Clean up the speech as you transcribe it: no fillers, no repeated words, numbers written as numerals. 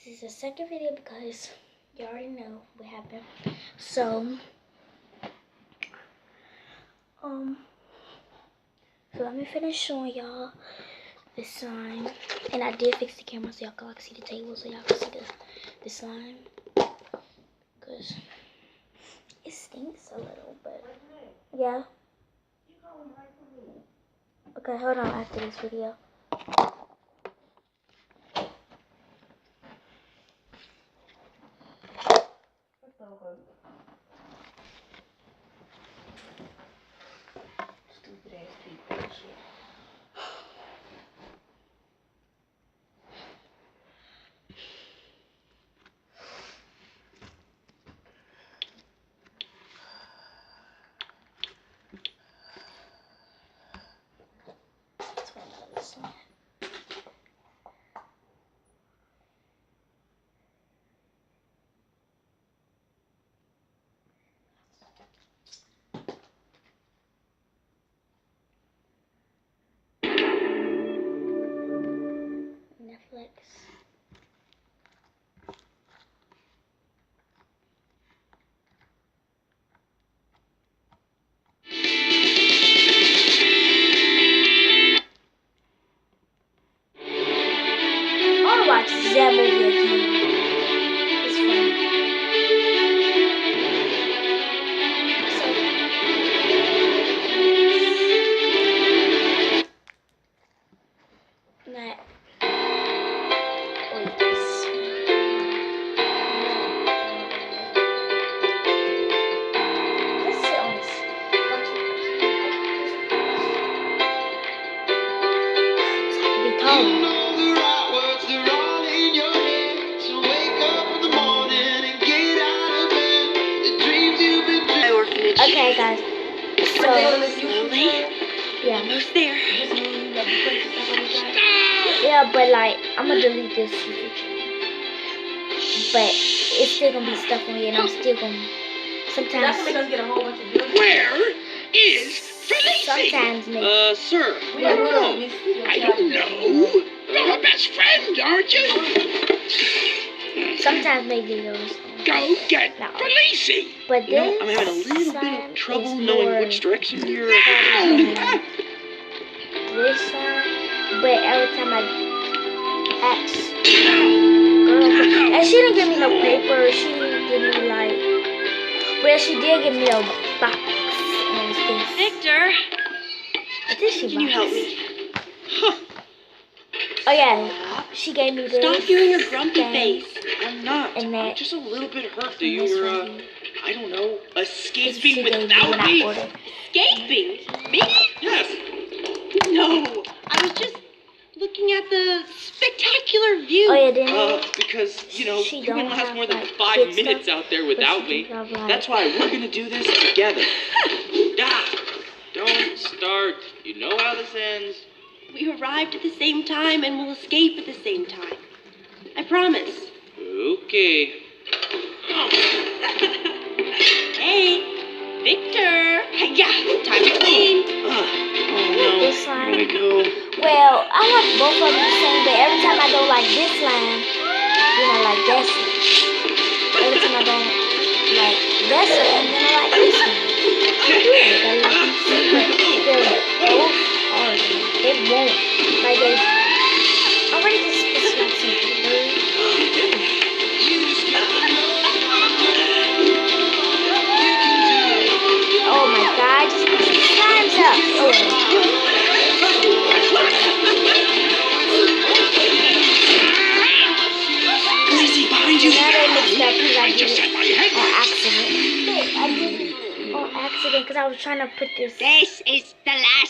This is the second video because you already know what happened. So let me finish showing y'all the slime. And I did fix the camera so y'all can see the table, so y'all can see the slime. Because it stinks a little, but yeah. Okay, hold on after this video. Stupid ass people and shit. That's what another slime. Netflix. I want to watch that movie again. It's funny. So, not. Wait, this. Let's sit on this. It's have to be tall. Okay, guys. So, yeah, Almost there. yeah, but like, I'm gonna delete this, but it's still gonna be stuff on here, and I'm still gonna sometimes. That's gonna make us get a whole bunch of videos. Where is Felice? Sometimes maybe. Sir. We don't know. I don't know. You're her best friend, aren't you? Sometimes make videos. Go get No. Felice. But You know, this I'm having a little bit slime of trouble is knowing more which direction you're harder than this slime, but every time I ask girl, and she didn't give me no paper. She didn't give me like, well, she did give me a box and things. Victor, I think she can you help me? Oh yeah, she gave me this. Stop doing your grumpy thing. face. I'm not. And that- I'm just a little bit hurt that and you this were, one here. I don't know, She escaping gave me without when I me. ordered. Escaping? Me? Yes. No. I was just looking at the spectacular view. Oh yeah, then Because, you know, She you don't wouldn't last have, more than like, 5 good minutes stuff, out there but without she me. do have, like- That's why we're gonna do this together. Don't start. You know how this ends. We arrived at the same time and will escape at the same time. I promise. Okay. Hey, Victor. Yeah, time to clean. Oh no. This slime. Here we go. Well, I like both of them the same, but every time I don't like this slime, then I like that slime. Every time I don't like that slime, then I like this slime. I love them too, but they're both hard. It won't. Like they, I'm ready to spit like some food. Oh my god, just put some slimes up. Easy behind you. Now they mixed up because I I did just set my head. it on accident. I did it on accident because I was trying to put this. This is the last